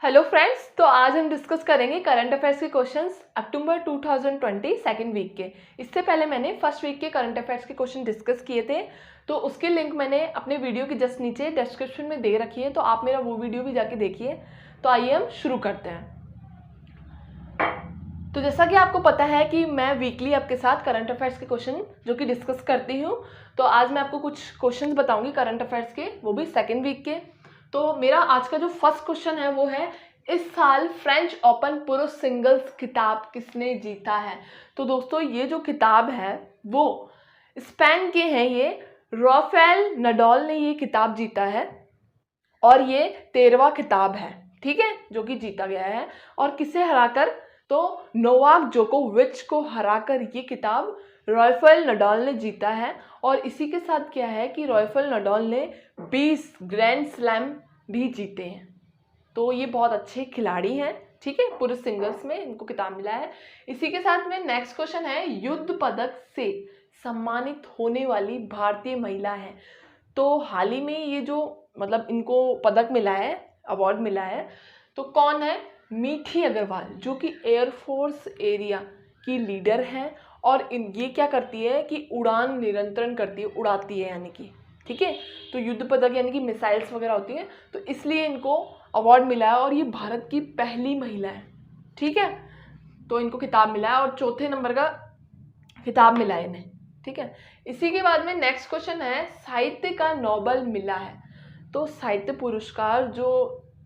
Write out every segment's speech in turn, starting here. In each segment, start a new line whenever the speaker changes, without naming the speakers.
Hello friends, तो आज हम डिस्कस करेंगे करंट अफेयर्स के क्वेश्चंस अक्टूबर 2020 सेकेंड वीक के। इससे पहले मैंने फर्स्ट वीक के करंट अफेयर्स के क्वेश्चन डिस्कस किए थे, तो उसके लिंक मैंने अपने वीडियो के जस्ट नीचे डिस्क्रिप्शन में दे रखी है, तो आप मेरा वो वीडियो भी जाके देखिए। तो आइए हम शुरू करते हैं। तो जैसा कि आपको पता है कि मैं वीकली आपके साथ करंट अफेयर्स के क्वेश्चन जो कि डिस्कस करती हूँ, तो आज मैं आपको कुछ क्वेश्चन बताऊँगी करंट अफेयर्स के, वो भी सेकेंड वीक के। तो मेरा आज का जो फर्स्ट क्वेश्चन है वो है, इस साल फ्रेंच ओपन पुरुष सिंगल्स खिताब किसने जीता है। तो दोस्तों ये जो खिताब है वो स्पेन के हैं, ये राफेल नडाल ने ये खिताब जीता है और ये 13वां खिताब है, ठीक है, जो कि जीता गया है। और किसे हराकर, तो नोवाक जोकोविच को हराकर ये खिताब राफेल नडाल ने जीता है। और इसी के साथ क्या है कि राफेल नडाल ने 20 ग्रैंड स्लैम भी जीते हैं, तो ये बहुत अच्छे खिलाड़ी हैं, ठीक है। पुरुष सिंगल्स में इनको खिताब मिला है। इसी के साथ में नेक्स्ट क्वेश्चन है, युद्ध पदक से सम्मानित होने वाली भारतीय महिला है। तो हाल ही में ये जो मतलब इनको पदक मिला है, अवार्ड मिला है, तो कौन है? मीठी अग्रवाल, जो कि एयरफोर्स एरिया की लीडर हैं। और ये क्या करती है कि उड़ान नियंत्रण करती है, उड़ाती है यानी कि, ठीक है। तो युद्ध पदक यानी कि मिसाइल्स वगैरह होती है, तो इसलिए इनको अवार्ड मिला है और ये भारत की पहली महिला है, ठीक है। तो इनको खिताब मिला है और चौथे नंबर का खिताब मिला है इन्हें, ठीक है। इसी के बाद में नेक्स्ट क्वेश्चन है, साहित्य का नोबेल मिला है। तो साहित्य पुरस्कार जो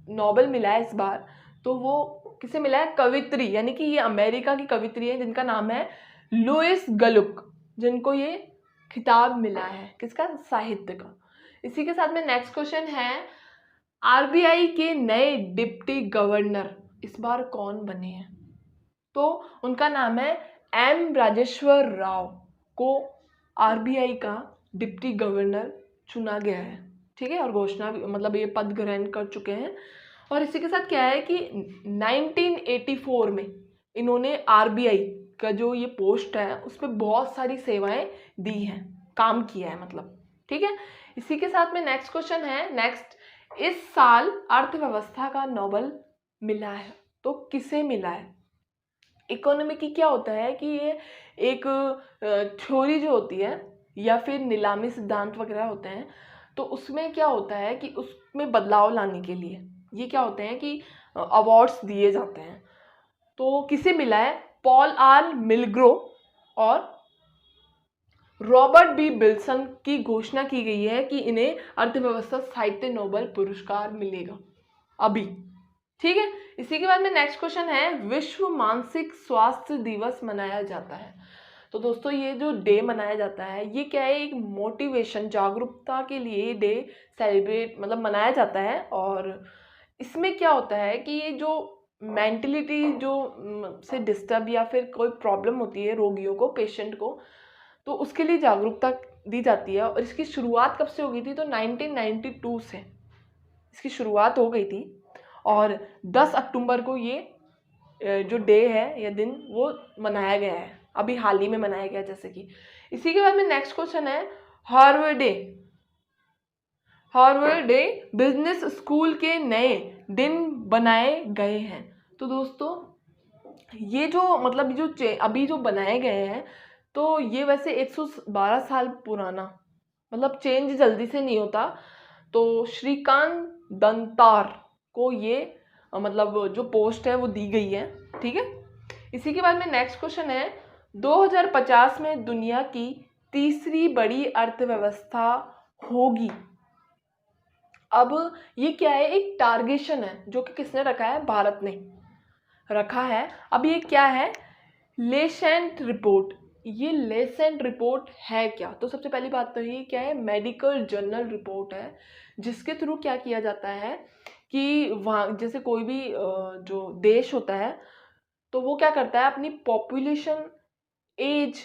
नोबेल मिला है इस बार, तो वो किसे मिला है? कवित्री, यानी कि ये अमेरिका की कवित्री है जिनका नाम है लुइस गलुक, जिनको ये खिताब मिला है, किसका? साहित्य का। इसी के साथ में नेक्स्ट क्वेश्चन है, आरबीआई के नए डिप्टी गवर्नर इस बार कौन बने हैं? तो उनका नाम है एम राजेश्वर राव को आरबीआई का डिप्टी गवर्नर चुना गया है, ठीक है। और घोषणा मतलब ये पद ग्रहण कर चुके हैं। और इसी के साथ क्या है कि 1984 में इन्होंने आरबीआई का जो ये पोस्ट है उस पर बहुत सारी सेवाएं दी हैं, काम किया है मतलब, ठीक है। इसी के साथ में नेक्स्ट क्वेश्चन है, नेक्स्ट, इस साल अर्थव्यवस्था का नोबेल मिला है, तो किसे मिला है? इकोनॉमी की क्या होता है कि ये एक थ्योरी जो होती है या फिर नीलामी सिद्धांत वगैरह होते हैं, तो उसमें क्या होता है कि उसमें बदलाव लाने के लिए ये क्या होते हैं कि अवार्ड्स दिए जाते हैं। तो किसे मिला है? पॉल आर मिलग्रो और रॉबर्ट बी विल्सन की घोषणा की गई है कि इन्हें अर्थव्यवस्था साहित्य नोबेल पुरस्कार मिलेगा अभी, ठीक है। इसी के बाद में नेक्स्ट क्वेश्चन है, विश्व मानसिक स्वास्थ्य दिवस मनाया जाता है। तो दोस्तों ये जो डे मनाया जाता है ये क्या है? एक मोटिवेशन, जागरूकता के लिए डे सेलिब्रेट मतलब मनाया जाता है। और इसमें क्या होता है कि ये जो मेंटलिटी जो से डिस्टर्ब या फिर कोई प्रॉब्लम होती है रोगियों को, पेशेंट को, तो उसके लिए जागरूकता दी जाती है। और इसकी शुरुआत कब से हो गई थी? तो 1992 से इसकी शुरुआत हो गई थी और 10 अक्टूबर को ये जो डे है या दिन वो मनाया गया है, अभी हाल ही में मनाया गया जैसे कि। इसी के बाद में नेक्स्ट क्वेश्चन है, हार्वर्ड डे बिजनेस स्कूल के नए दिन बनाए गए हैं। तो दोस्तों ये जो मतलब जो अभी जो बनाए गए हैं, तो ये वैसे 112 साल पुराना, मतलब चेंज जल्दी से नहीं होता। तो श्रीकांत दंतार को ये मतलब जो पोस्ट है वो दी गई है, ठीक है। इसी के बाद में नेक्स्ट क्वेश्चन है, 2050 में दुनिया की तीसरी बड़ी अर्थव्यवस्था होगी। अब ये क्या है? एक टारगेशन है जो कि किसने रखा है? भारत ने रखा है। अब ये क्या है? Lancet report. ये लेसेंट रिपोर्ट है क्या? तो सबसे पहली बात तो ये क्या है? मेडिकल जर्नल रिपोर्ट है, जिसके थ्रू क्या किया जाता है कि वहाँ जैसे कोई भी जो देश होता है तो वो क्या करता है, अपनी पॉपुलेशन, एज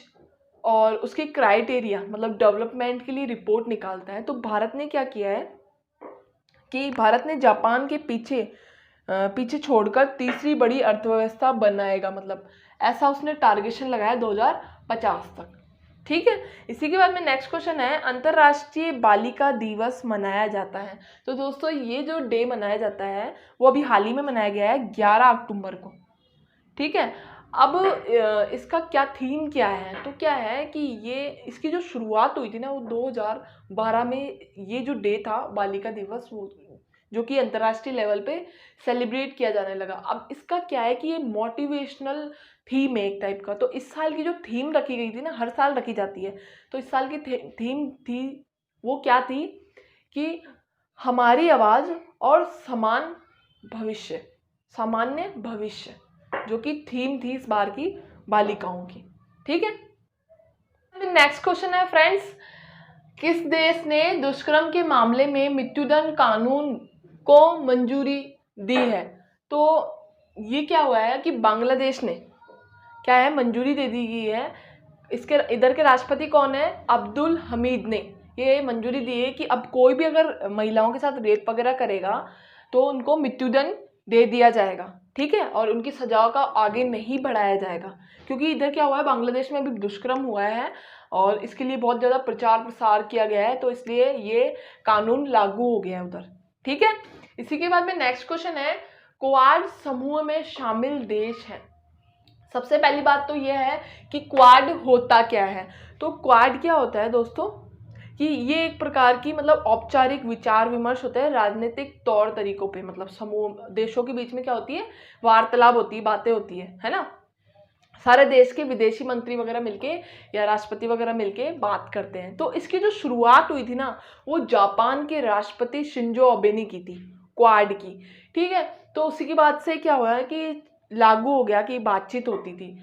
और उसके क्राइटेरिया मतलब डेवलपमेंट के लिए रिपोर्ट निकालता है। तो भारत ने क्या किया है कि भारत ने जापान के पीछे छोड़कर तीसरी बड़ी अर्थव्यवस्था बनाएगा, मतलब ऐसा उसने टारगेशन लगाया 2050 तक, ठीक है। इसी के बाद में नेक्स्ट क्वेश्चन है, अंतर्राष्ट्रीय बालिका दिवस मनाया जाता है। तो दोस्तों ये जो डे मनाया जाता है वो अभी हाल ही में मनाया गया है 11 अक्टूबर को। ठीक है। अब इसका क्या थीम क्या है, तो क्या है कि ये इसकी जो शुरुआत हुई थी ना वो 2012 में, ये जो डे था बालिका दिवस वो जो कि अंतर्राष्ट्रीय लेवल पे सेलिब्रेट किया जाने लगा। अब इसका क्या है कि ये मोटिवेशनल थीम है एक टाइप का। तो इस साल की जो थीम रखी गई थी ना, हर साल रखी जाती है, तो इस साल की थीम थी वो क्या थी कि हमारी आवाज़ और समान भविष्य, सामान्य भविष्य, जो कि थीम थी इस बार की बालिकाओं की। ठीक है। नेक्स्ट क्वेश्चन है फ्रेंड्स, किस देश ने दुष्कर्म के मामले में मृत्युदंड कानून को मंजूरी दी है? तो ये क्या हुआ है कि बांग्लादेश ने क्या है मंजूरी दे दी गई है। इसके इधर के राष्ट्रपति कौन है? अब्दुल हमीद ने ये मंजूरी दी है कि अब कोई भी अगर महिलाओं के साथ रेप वगैरह करेगा तो उनको मृत्युदंड दे दिया जाएगा। ठीक है। और उनकी सजाओं का आगे नहीं बढ़ाया जाएगा, क्योंकि इधर क्या हुआ है, बांग्लादेश में अभी दुष्कर्म हुआ है और इसके लिए बहुत ज़्यादा प्रचार प्रसार किया गया है, तो इसलिए ये कानून लागू हो गया है उधर। ठीक है। इसी के बाद में नेक्स्ट क्वेश्चन है, क्वाड समूह में शामिल देश हैं। सबसे पहली बात तो यह है कि क्वाड होता क्या है। तो क्वाड क्या होता है दोस्तों कि ये एक प्रकार की मतलब औपचारिक विचार विमर्श होता है राजनीतिक तौर तरीकों पे, मतलब समूह देशों के बीच में क्या होती है, वार्तालाप होती है, बातें होती है ना। सारे देश के विदेशी मंत्री वगैरह मिलके या राष्ट्रपति वगैरह मिलके बात करते हैं। तो इसकी जो शुरुआत हुई थी ना वो जापान के राष्ट्रपति शिंजो अबे ने की थी, क्वाड की। ठीक है। तो उसी के बाद से क्या हुआ है कि लागू हो गया कि बातचीत होती थी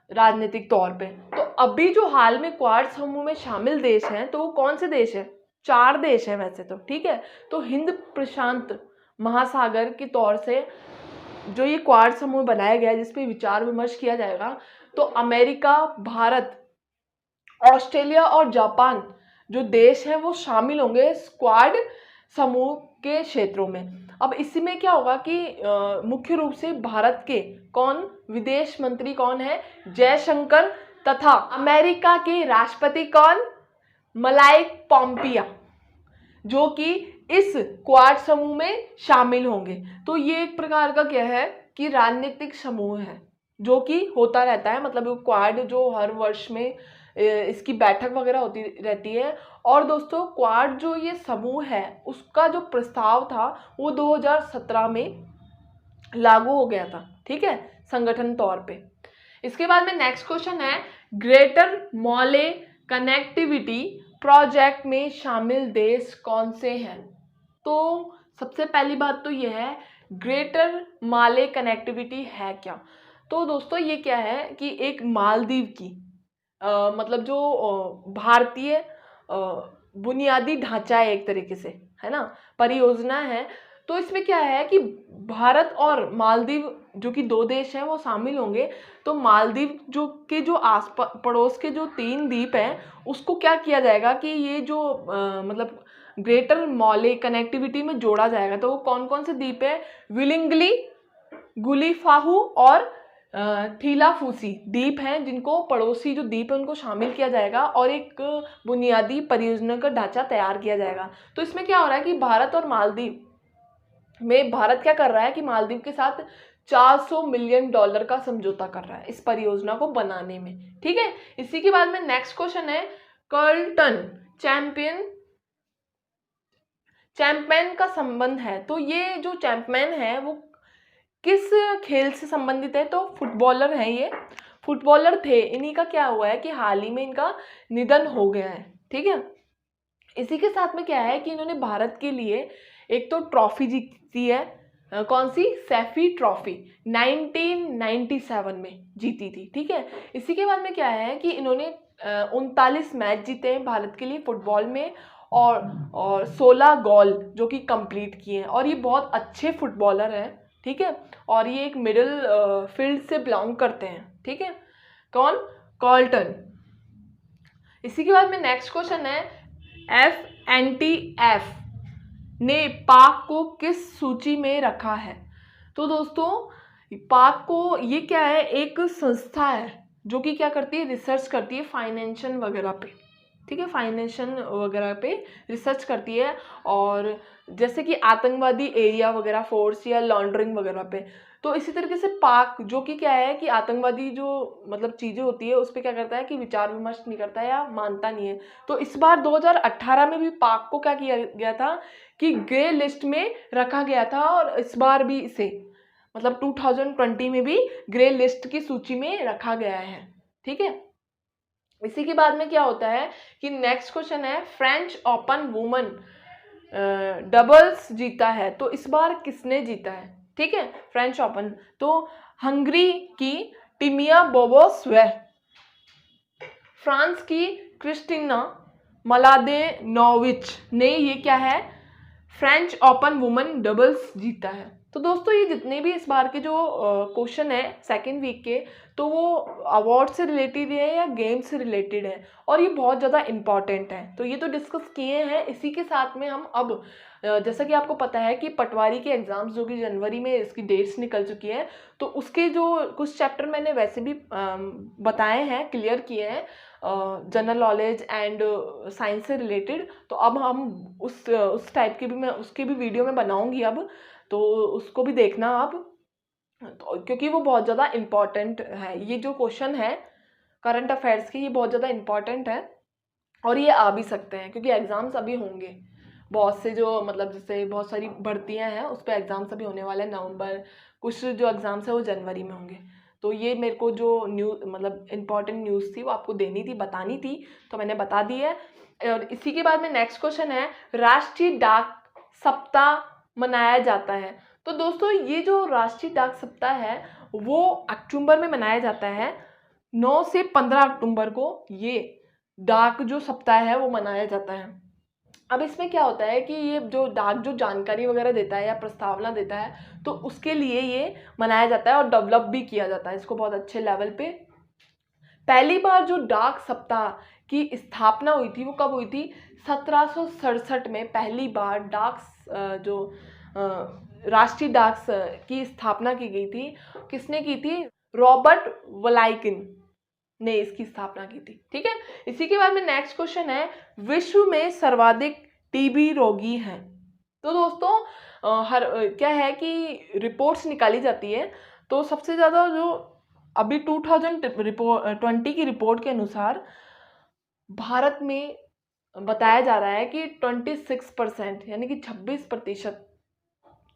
राजनीतिक तौर पे। तो अभी जो हाल में क्वाड समूह में शामिल देश हैं तो वो कौन से देश हैं? 4 देश हैं वैसे तो। ठीक है। तो हिंद प्रशांत महासागर के तौर से जो ये क्वाड समूह बनाया गया है जिसपे विचार विमर्श किया जाएगा, तो अमेरिका, भारत, ऑस्ट्रेलिया और जापान जो देश हैं वो शामिल होंगे क्वाड समूह के क्षेत्रों में। अब इसी में क्या होगा कि मुख्य रूप से भारत के कौन विदेश मंत्री कौन है? जयशंकर, तथा अमेरिका के राष्ट्रपति कौन? माइक पॉम्पियो, जो कि इस क्वाड समूह में शामिल होंगे। तो ये एक प्रकार का क्या है कि राजनीतिक समूह है जो कि होता रहता है, मतलब क्वाड जो हर वर्ष में इसकी बैठक वगैरह होती रहती है। और दोस्तों क्वाड जो ये समूह है उसका जो प्रस्ताव था वो 2017 में लागू हो गया था। ठीक है, संगठन तौर पे। इसके बाद में नेक्स्ट क्वेश्चन है, ग्रेटर मॉले कनेक्टिविटी प्रोजेक्ट में शामिल देश कौन से हैं? तो सबसे पहली बात तो यह है, ग्रेटर माले कनेक्टिविटी है क्या? तो दोस्तों ये क्या है कि एक मालदीव की मतलब जो भारतीय बुनियादी ढांचा है एक तरीके से, है ना, परियोजना है। तो इसमें क्या है कि भारत और मालदीव जो कि 2 देश हैं वो शामिल होंगे। तो मालदीव जो आस पड़ोस के जो 3 द्वीप हैं उसको क्या किया जाएगा कि ये जो मतलब ग्रेटर मॉले कनेक्टिविटी में जोड़ा जाएगा। तो वो कौन कौन से द्वीप है? विलिंगली, गुलीफाहू और थीलाफूसी द्वीप हैं, जिनको पड़ोसी जो द्वीप है उनको शामिल किया जाएगा और एक बुनियादी परियोजना का ढांचा तैयार किया जाएगा। तो इसमें क्या हो रहा है कि भारत और मालदीव में भारत क्या कर रहा है कि मालदीव के साथ $400 मिलियन का समझौता कर रहा है इस परियोजना को बनाने में। ठीक है। इसी के बाद में नेक्स्ट क्वेश्चन है, कर्लटन चैंपियन का संबंध है। तो ये जो चैंपियन है वो किस खेल से संबंधित है? तो फुटबॉलर है, ये फुटबॉलर थे। इन्हीं का क्या हुआ है कि हाल ही में इनका निधन हो गया है। ठीक है। इसी के साथ में क्या है कि इन्होंने भारत के लिए एक तो ट्रॉफी जीती है, कौन सी? सैफी ट्रॉफी 1997 में जीती थी। ठीक है। इसी के बाद में क्या है कि इन्होंने 39 मैच जीते हैं भारत के लिए फुटबॉल में और 16 गोल जो कि कंप्लीट किए हैं, और ये बहुत अच्छे फुटबॉलर हैं। ठीक है। और ये एक मिडिल फील्ड से बिलोंग करते हैं। ठीक है। कौन? कर्लटन। इसी के बाद में नेक्स्ट क्वेश्चन है, FATF ने पाक को किस सूची में रखा है? तो दोस्तों पाक को ये क्या है, एक संस्था है जो कि क्या करती है, रिसर्च करती है फाइनेंशियल वगैरह पे, ठीक है, फाइनेंशियल वगैरह पे रिसर्च करती है, और जैसे कि आतंकवादी एरिया वगैरह फोर्स या लॉन्ड्रिंग वगैरह पे। तो इसी तरीके से पाक, जो कि क्या है कि आतंकवादी जो मतलब चीज़ें होती है उस पर क्या करता है कि विचार विमर्श नहीं करता है या मानता नहीं है। तो इस बार 2018 में भी पाक को क्या किया गया था कि ग्रे लिस्ट में रखा गया था, और इस बार भी इसे मतलब 2020 में भी ग्रे लिस्ट की सूची में रखा गया है, ठीक है। इसी के बाद में क्या होता है कि नेक्स्ट क्वेश्चन है, फ्रेंच ओपन वुमेन डबल्स जीता है, तो इस बार किसने जीता है, ठीक है, फ्रेंच ओपन। तो हंगरी की टिमिया बोबोस्वे, फ्रांस की क्रिस्टिना मलादेनोविच ने ये क्या है, फ्रेंच ओपन वुमेन डबल्स जीता है। तो दोस्तों ये जितने भी इस बार के जो क्वेश्चन है सेकेंड वीक के, तो वो अवार्ड से रिलेटेड है या गेम से रिलेटेड है, और ये बहुत ज़्यादा इम्पॉर्टेंट है। तो ये तो डिस्कस किए हैं। इसी के साथ में हम अब जैसा कि आपको पता है कि पटवारी के एग्ज़ाम्स जो कि जनवरी में इसकी डेट्स निकल चुकी हैं, तो उसके जो कुछ चैप्टर मैंने वैसे भी बताए हैं, क्लियर किए हैं, जनरल नॉलेज एंड साइंस से रिलेटेड। तो अब हम उस टाइप की भी मैं उसकी भी वीडियो में बनाऊंगी अब, तो उसको भी देखना आप, तो क्योंकि वो बहुत ज़्यादा इम्पॉर्टेंट है। ये जो क्वेश्चन है करंट अफेयर्स के, ये बहुत ज़्यादा इम्पॉर्टेंट है, और ये आ भी सकते हैं क्योंकि एग्ज़ाम्स अभी होंगे बहुत से, जो मतलब जैसे बहुत सारी भर्तियां हैं उस पर एग्ज़ाम्स अभी होने वाले हैं नवंबर, कुछ जो एग्ज़ाम्स है वो जनवरी में होंगे। तो ये मेरे को जो न्यूज़ मतलब इम्पॉर्टेंट न्यूज़ थी वो आपको देनी थी, बतानी थी, तो मैंने बता दी है। और इसी के बाद में नेक्स्ट क्वेश्चन है, राष्ट्रीय डाक सप्ताह मनाया जाता है। तो दोस्तों ये जो राष्ट्रीय डाक सप्ताह है वो अक्टूबर में मनाया जाता है, 9 से 15 अक्टूबर को ये डाक जो सप्ताह है वो मनाया जाता है। अब इसमें क्या होता है कि ये जो डाक जो जानकारी वगैरह देता है या प्रस्तावना देता है, तो उसके लिए ये मनाया जाता है और डेवलप भी किया जाता है इसको बहुत अच्छे लेवल पे। पहली बार जो डाक सप्ताह की स्थापना हुई थी वो कब हुई थी, 1767 में पहली बार डाक जो राष्ट्रीय डाक की स्थापना की गई थी। किसने की थी, रॉबर्ट वलाइकिन ने इसकी स्थापना की थी, ठीक है। इसी के बाद में नेक्स्ट क्वेश्चन है, विश्व में सर्वाधिक टीबी रोगी हैं। तो दोस्तों क्या है कि रिपोर्ट्स निकाली जाती है, तो सबसे ज़्यादा जो अभी 2020 की रिपोर्ट के अनुसार भारत में बताया जा रहा है कि 26% यानी कि 26%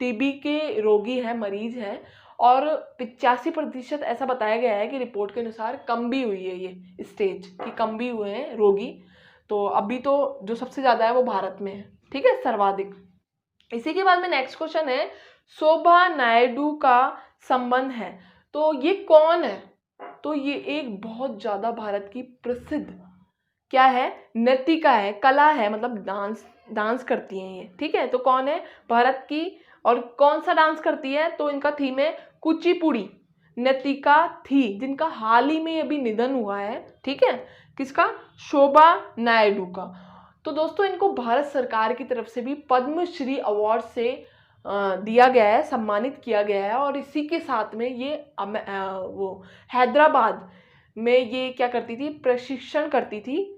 टीबी के रोगी हैं, मरीज हैं, और 85% ऐसा बताया गया है कि रिपोर्ट के अनुसार कम भी हुई है ये स्टेज कि कम भी हुए हैं रोगी। तो अभी तो जो सबसे ज़्यादा है वो भारत में है, ठीक है, सर्वाधिक। इसी के बाद में नेक्स्ट क्वेश्चन है, शोभा नायडू का संबंध है, तो ये कौन है। तो ये एक बहुत ज़्यादा भारत की प्रसिद्ध क्या है, नृत्यिका है, कला है, मतलब डांस करती हैं ये, ठीक है। तो कौन है, भारत की, और कौन सा डांस करती है, तो इनका थीम है कुचिपुड़ी नृत्यिका थी, जिनका हाल ही में अभी निधन हुआ है, ठीक है, किसका, शोभा नायडू का। तो दोस्तों इनको भारत सरकार की तरफ से भी पद्मश्री अवार्ड से दिया गया है, सम्मानित किया गया है। और इसी के साथ में ये वो हैदराबाद में ये क्या करती थी, प्रशिक्षण करती थी,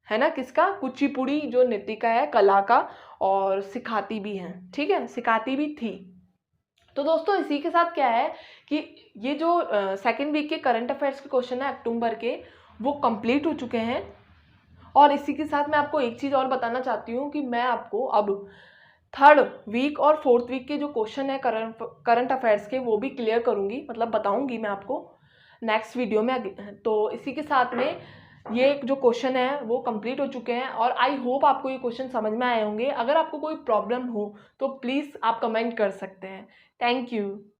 है ना, किसका, कुचिपुड़ी जो नृत्यिका है, कला का, और सिखाती भी हैं, ठीक है, सिखाती भी थी। तो दोस्तों इसी के साथ क्या है कि ये जो सेकेंड वीक के करंट अफेयर्स के क्वेश्चन है अक्टूबर के, वो कंप्लीट हो चुके हैं। और इसी के साथ मैं आपको एक चीज़ और बताना चाहती हूँ कि मैं आपको अब थर्ड वीक और फोर्थ वीक के जो क्वेश्चन है करंट अफेयर्स के, वो भी क्लियर करूँगी, मतलब बताऊँगी मैं आपको नेक्स्ट वीडियो में। तो इसी के साथ में ये जो क्वेश्चन है वो कंप्लीट हो चुके हैं, और आई होप आपको ये क्वेश्चन समझ में आए होंगे। अगर आपको कोई प्रॉब्लम हो तो प्लीज़ आप कमेंट कर सकते हैं। Thank you.